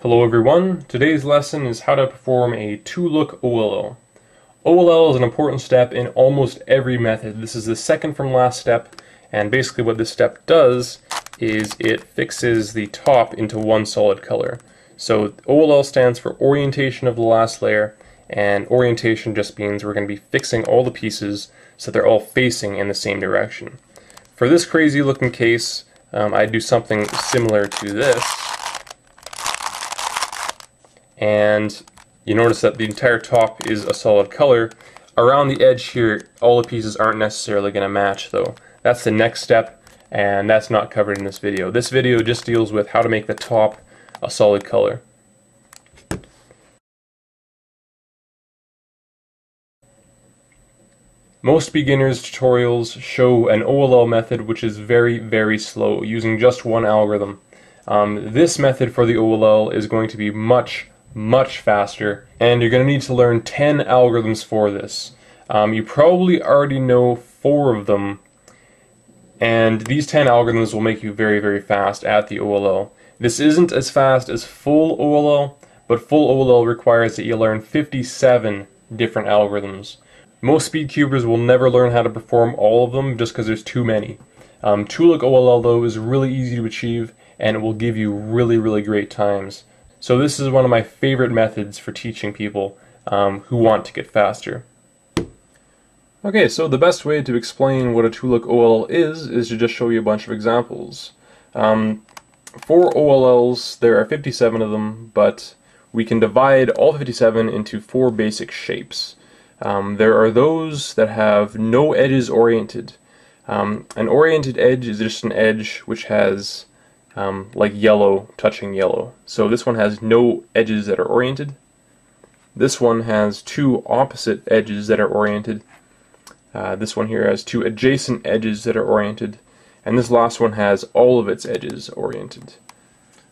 Hello everyone, today's lesson is how to perform a two-look OLL. OLL is an important step in almost every method. This is the second from last step, and basically what this step does is it fixes the top into one solid color. So OLL stands for orientation of the last layer, and orientation just means we're going to be fixing all the pieces so they're all facing in the same direction. For this crazy looking case, I'd do something similar to this. And you notice that the entire top is a solid color. Around the edge here, all the pieces aren't necessarily going to match though. That's the next step, and that's not covered in this video. This video just deals with how to make the top a solid color. Most beginners' tutorials show an OLL method which is very, very slow, using just one algorithm. This method for the OLL is going to be much faster, and you're going to need to learn 10 algorithms for this. You probably already know 4 of them, and these 10 algorithms will make you very, very fast at the OLL. This isn't as fast as full OLL, but full OLL requires that you learn 57 different algorithms. Most speedcubers will never learn how to perform all of them just because there's too many. Two-look OLL though is really easy to achieve, and it will give you really, really great times. So this is one of my favorite methods for teaching people who want to get faster. Okay, so the best way to explain what a two-look OLL is to just show you a bunch of examples. For OLLs, there are 57 of them, but we can divide all 57 into 4 basic shapes. There are those that have no edges oriented. An oriented edge is just an edge which has like yellow touching yellow. So this one has no edges that are oriented. This one has 2 opposite edges that are oriented. This one here has 2 adjacent edges that are oriented. And this last one has all of its edges oriented.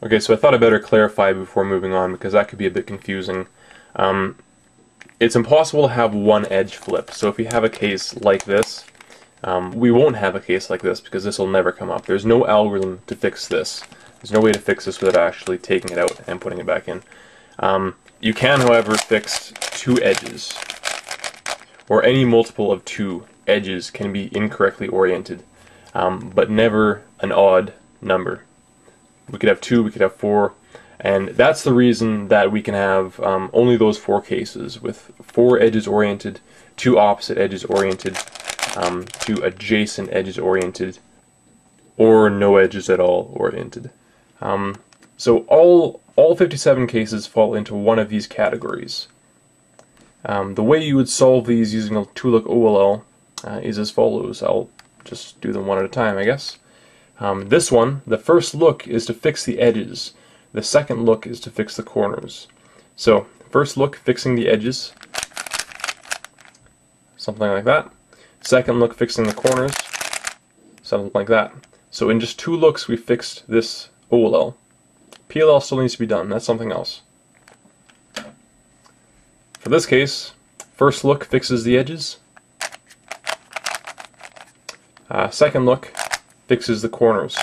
Okay, so I thought I'd better clarify before moving on because that could be a bit confusing. It's impossible to have one edge flip. So if you have a case like this, we won't have a case like this because this will never come up. There's no algorithm to fix this. There's no way to fix this without actually taking it out and putting it back in. You can, however, fix 2 edges, or any multiple of 2 edges can be incorrectly oriented, but never an odd number. We could have 2, we could have 4, and that's the reason that we can have only those 4 cases, with 4 edges oriented, 2 opposite edges oriented, 2 adjacent edges oriented, or no edges at all oriented. So all 57 cases fall into one of these categories. The way you would solve these using a two-look OLL is as follows. I'll just do them one at a time, I guess. This one, the first look is to fix the edges. The second look is to fix the corners. So, first look, fixing the edges. Something like that. Second look, fixing the corners. Something like that. So in just 2 looks we fixed this OLL. PLL still needs to be done, that's something else. For this case, first look fixes the edges. Second look fixes the corners.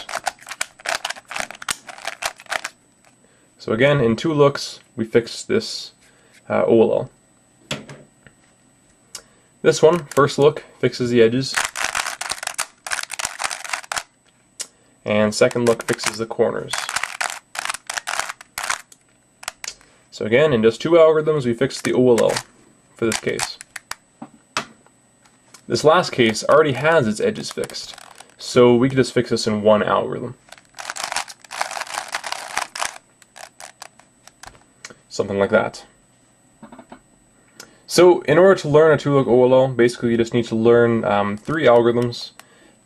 So again, in 2 looks we fixed this OLL. This one, first look, fixes the edges, and second look fixes the corners. So again, in just 2 algorithms we fixed the OLL for this case. This last case already has its edges fixed, so we could just fix this in 1 algorithm. Something like that. So in order to learn a two-look OLL, basically you just need to learn 3 algorithms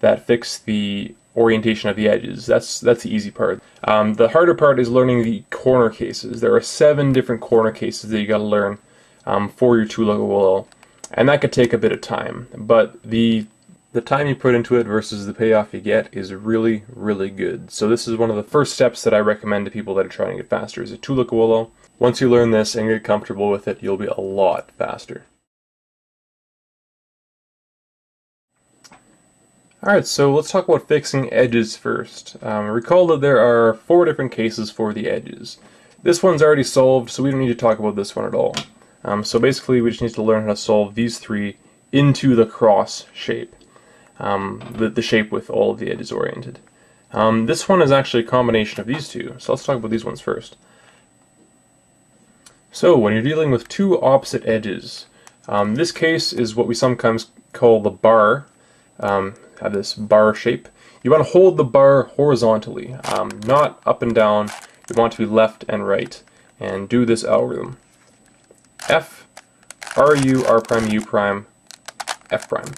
that fix the orientation of the edges. That's the easy part. The harder part is learning the corner cases. There are 7 different corner cases that you got to learn for your two-look OLL, and that could take a bit of time. But the time you put into it versus the payoff you get is really, really good. So this is one of the first steps that I recommend to people that are trying to get faster, is a two-look OLL. Once you learn this and get comfortable with it, you'll be a lot faster. Alright, so let's talk about fixing edges first. Recall that there are 4 different cases for the edges. This one's already solved, so we don't need to talk about this one at all. So basically we just need to learn how to solve these three into the cross shape, the shape with all of the edges oriented. This one is actually a combination of these two, so let's talk about these ones first. So when you're dealing with two opposite edges, this case is what we sometimes call the bar, have this bar shape. You want to hold the bar horizontally, not up and down. You want to be left and right, and do this algorithm. F, R, U, R prime, U prime, F prime.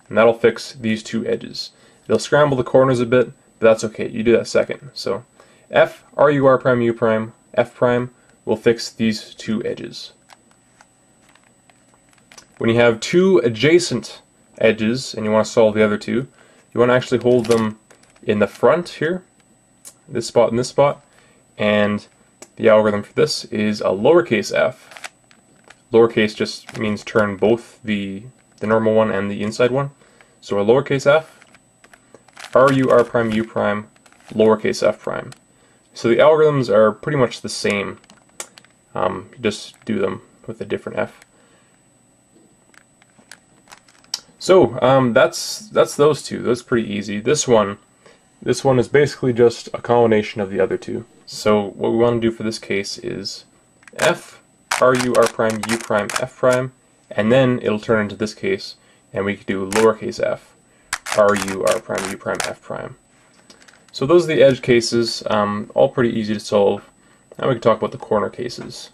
And that'll fix these two edges. It'll scramble the corners a bit, but that's okay. You do that second. So F, R, U, R prime, U prime, F prime will fix these two edges. When you have two adjacent edges and you want to solve the other two, you want to actually hold them in the front here, this spot and this spot, and the algorithm for this is a lowercase f. Lowercase just means turn both the normal one and the inside one. So a lowercase f, R, U, R prime, U prime, lowercase f prime. So the algorithms are pretty much the same. You just do them with a different f. So that's those two. That's pretty easy. This one is basically just a combination of the other two. So what we want to do for this case is f, R, U, R prime, U prime, F prime, and then it'll turn into this case, and we could do lowercase f, R, U, R prime, U prime, F prime. So those are the edge cases, all pretty easy to solve. Now we can talk about the corner cases.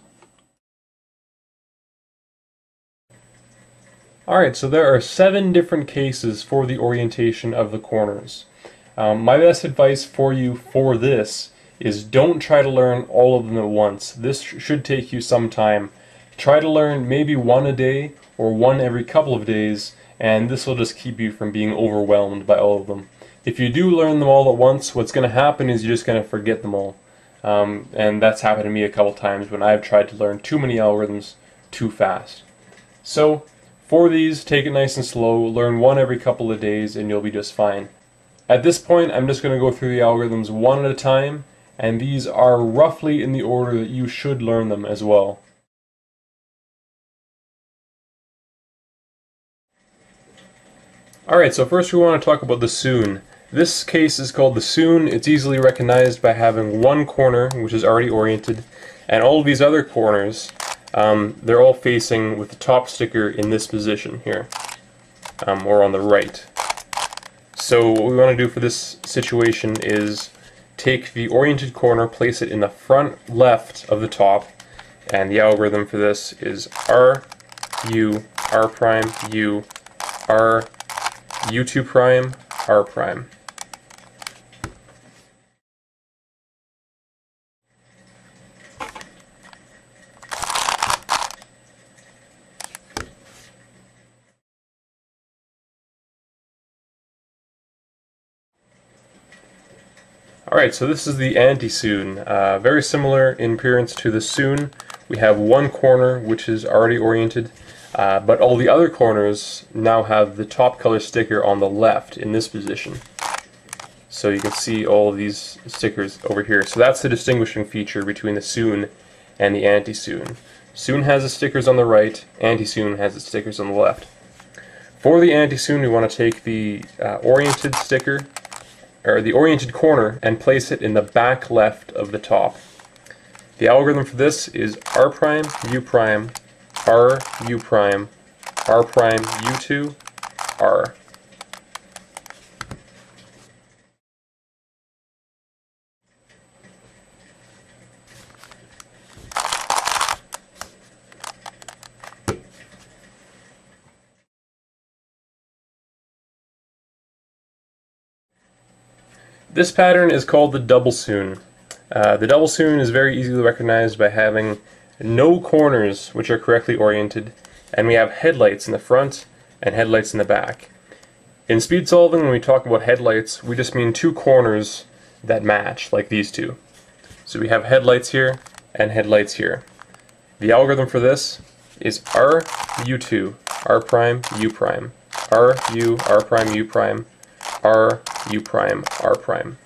Alright, so there are 7 different cases for the orientation of the corners. My best advice for you for this is don't try to learn all of them at once. This should take you some time. Try to learn maybe one a day or one every couple of days, and this will just keep you from being overwhelmed by all of them. If you do learn them all at once, what's going to happen is you're just going to forget them all. And that's happened to me a couple times when I've tried to learn too many algorithms too fast. So for these, take it nice and slow, learn one every couple of days, and you'll be just fine. At this point, I'm just going to go through the algorithms one at a time, and these are roughly in the order that you should learn them as well. Alright, so first we want to talk about the soon. This case is called the soon. It's easily recognized by having one corner, which is already oriented, and all of these other corners, they're all facing with the top sticker in this position here, or on the right. So what we want to do for this situation is take the oriented corner, place it in the front left of the top, and the algorithm for this is R, U, R prime, U, R, U2 prime, R prime. Alright, so this is the anti-soon. Very similar in appearance to the soon. We have one corner which is already oriented, but all the other corners now have the top color sticker on the left in this position. So you can see all of these stickers over here. So that's the distinguishing feature between the soon and the anti-soon. Soon has the stickers on the right, anti-soon has the stickers on the left. For the anti-soon, we want to take the oriented sticker, or the oriented corner, and place it in the back left of the top. The algorithm for this is R prime, U prime, R, U prime, R prime, U2, R. This pattern is called the double soon. The double soon is very easily recognized by having no corners which are correctly oriented, and we have headlights in the front and headlights in the back. In speed solving, when we talk about headlights, we just mean two corners that match, like these two. So we have headlights here and headlights here. The algorithm for this is R, U2, R prime, U prime, R, U, R prime, U prime, R, U prime, R prime.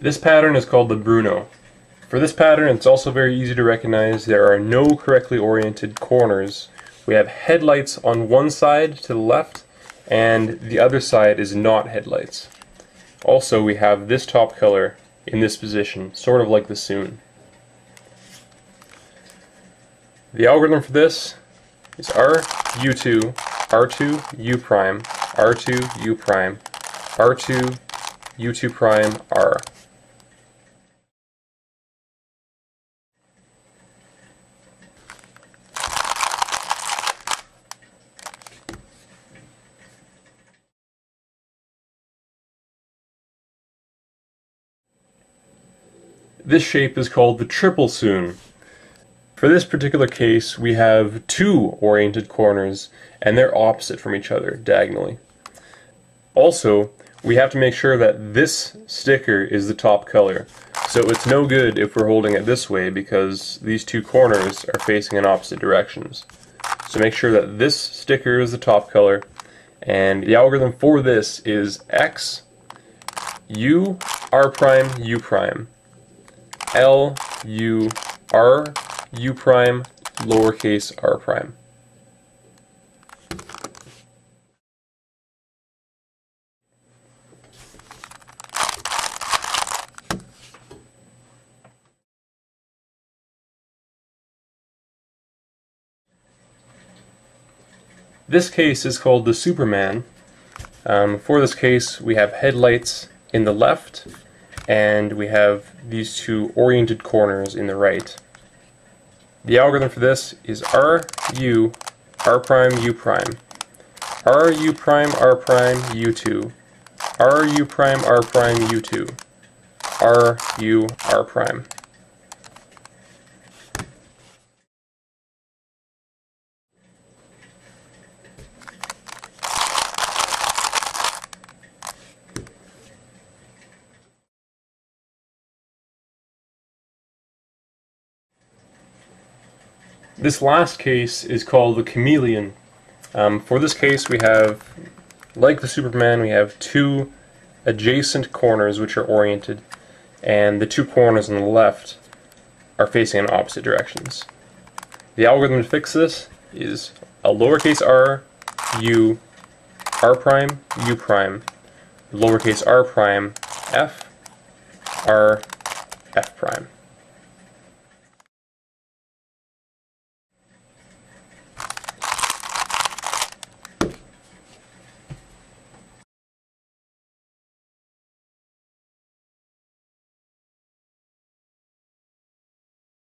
This pattern is called the Bruno. For this pattern, it's also very easy to recognize. There are no correctly oriented corners. We have headlights on one side to the left, and the other side is not headlights. Also, we have this top color in this position, sort of like the Soon. The algorithm for this is R, U2, R2, U prime, R2, U prime, R2, U2 prime, R. This shape is called the triple Soon. For this particular case, we have two oriented corners, and they're opposite from each other, diagonally. Also, we have to make sure that this sticker is the top color. So it's no good if we're holding it this way, because these two corners are facing in opposite directions. So make sure that this sticker is the top color, and the algorithm for this is X, U, R prime, U prime, L, U, R, U prime, lowercase r prime. This case is called the Superman. For this case, we have headlights in the left, and we have these two oriented corners in the right. The algorithm for this is R, U, R prime, U prime, R, U prime, R prime, U2, R, U prime, R prime, U2, R, U, R prime. This last case is called the chameleon. For this case, we have, like the Superman, we have two adjacent corners which are oriented, and the two corners on the left are facing in opposite directions. The algorithm to fix this is a lowercase r, u, r prime, u prime, lowercase r prime, f, r, f prime.